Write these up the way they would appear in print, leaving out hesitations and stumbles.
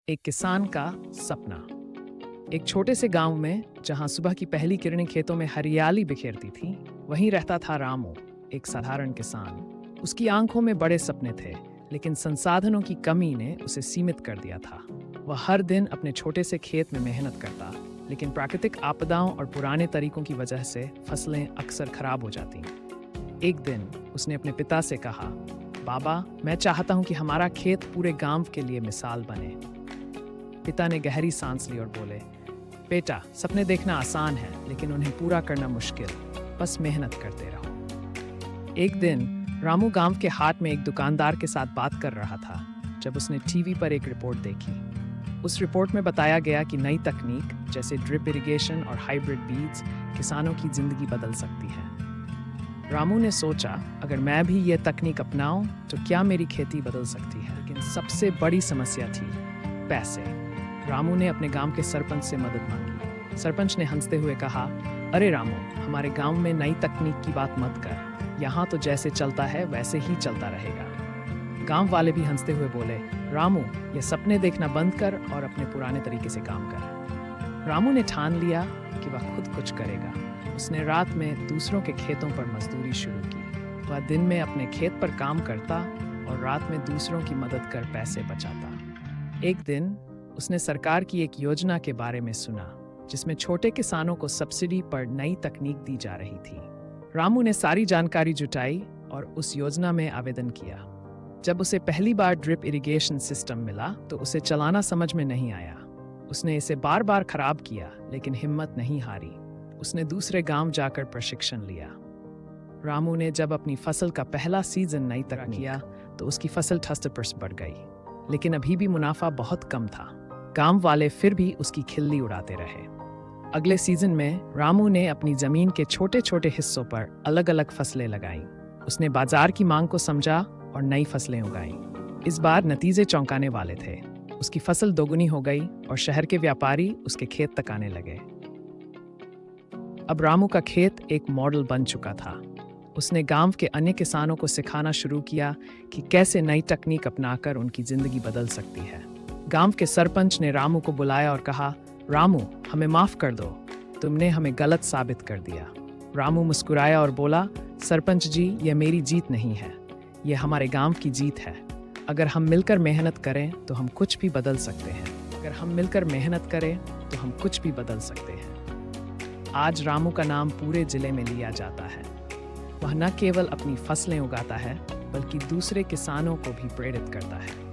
एक किसान का सपना। एक छोटे से गांव में जहां सुबह की पहली किरणें खेतों में हरियाली बिखेरती थी, वहीं रहता था रामू, एक साधारण किसान। उसकी आंखों में बड़े सपने थे, लेकिन संसाधनों की कमी ने उसे सीमित कर दिया था। वह हर दिन अपने छोटे से खेत में मेहनत करता, लेकिन प्राकृतिक आपदाओं और पुराने तरीकों की वजह से फसलें अक्सर खराब हो जाती। एक दिन उसने अपने पिता से कहा, बाबा, मैं चाहता हूं कि हमारा खेत पूरे गांव के लिए मिसाल बने। पिता ने गहरी सांस ली और बोले, बेटा, सपने देखना आसान है, लेकिन उन्हें पूरा करना मुश्किल। बस मेहनत करते रहो। एक दिन रामू गांव के हाट में एक दुकानदार के साथ बात कर रहा था, जब उसने टीवी पर एक रिपोर्ट देखी। उस रिपोर्ट में बताया गया कि नई तकनीक जैसे ड्रिप इरिगेशन और हाइब्रिड बीज किसानों की जिंदगी बदल सकती है। रामू ने सोचा, अगर मैं भी ये तकनीक अपनाऊं तो क्या मेरी खेती बदल सकती है। लेकिन सबसे बड़ी समस्या थी पैसे। रामू ने अपने गांव के सरपंच से मदद मांगी। सरपंच ने हंसते हुए कहा, अरे रामू, हमारे गांव में नई तकनीक की बात मत कर। यहाँ तो जैसे चलता है वैसे ही चलता रहेगा। गांव वाले भी हंसते हुए बोले, रामू, ये सपने देखना बंद कर और अपने पुराने तरीके से काम कर। रामू ने ठान लिया कि वह खुद कुछ करेगा। उसने रात में दूसरों के खेतों पर मजदूरी शुरू की। वह दिन में अपने खेत पर काम करता और रात में दूसरों की मदद कर पैसे बचाता। एक दिन उसने सरकार की एक योजना के बारे में सुना, जिसमें छोटे किसानों को सब्सिडी पर नई तकनीक दी जा रही थी। रामू ने सारी जानकारी जुटाई और उस योजना में आवेदन किया। जब उसे पहली बार ड्रिप इरिगेशन सिस्टम मिला तो उसे चलाना समझ में नहीं आया। उसने इसे बार बार खराब किया, लेकिन हिम्मत नहीं हारी। उसने दूसरे गांव जाकर प्रशिक्षण लिया। रामू ने जब अपनी फसल का पहला सीजन नई तरह किया तो उसकी फसल 68% बढ़ गई, लेकिन अभी भी मुनाफा बहुत कम था। गांव वाले फिर भी उसकी खिल्ली उड़ाते रहे। अगले सीजन में रामू ने अपनी जमीन के छोटे छोटे हिस्सों पर अलग अलग फसलें लगाईं। उसने बाजार की मांग को समझा और नई फसलें उगाईं। इस बार नतीजे चौंकाने वाले थे। उसकी फसल दोगुनी हो गई और शहर के व्यापारी उसके खेत तक आने लगे। अब रामू का खेत एक मॉडल बन चुका था। उसने गांव के अन्य किसानों को सिखाना शुरू किया कि कैसे नई तकनीक अपनाकर उनकी जिंदगी बदल सकती है। गांव के सरपंच ने रामू को बुलाया और कहा, रामू, हमें माफ कर दो, तुमने हमें गलत साबित कर दिया। रामू मुस्कुराया और बोला, सरपंच जी, यह मेरी जीत नहीं है, यह हमारे गांव की जीत है। अगर हम मिलकर मेहनत करें तो हम कुछ भी बदल सकते हैं। अगर हम मिलकर मेहनत करें तो हम कुछ भी बदल सकते हैं। आज रामू का नाम पूरे जिले में लिया जाता है। वह न केवल अपनी फसलें उगाता है, बल्कि दूसरे किसानों को भी प्रेरित करता है।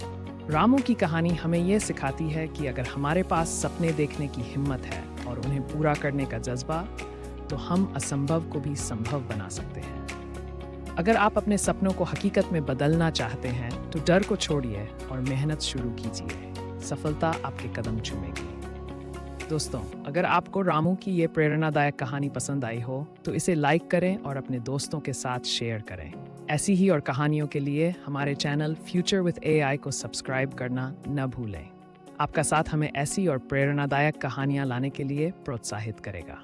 रामू की कहानी हमें यह सिखाती है कि अगर हमारे पास सपने देखने की हिम्मत है और उन्हें पूरा करने का जज्बा, तो हम असंभव को भी संभव बना सकते हैं। अगर आप अपने सपनों को हकीकत में बदलना चाहते हैं, तो डर को छोड़िए और मेहनत शुरू कीजिए। सफलता आपके कदम चूमेगी। दोस्तों, अगर आपको रामू की ये प्रेरणादायक कहानी पसंद आई हो, तो इसे लाइक करें और अपने दोस्तों के साथ शेयर करें। ऐसी ही और कहानियों के लिए हमारे चैनल फ्यूचर विद एआई को सब्सक्राइब करना न भूलें। आपका साथ हमें ऐसी और प्रेरणादायक कहानियां लाने के लिए प्रोत्साहित करेगा।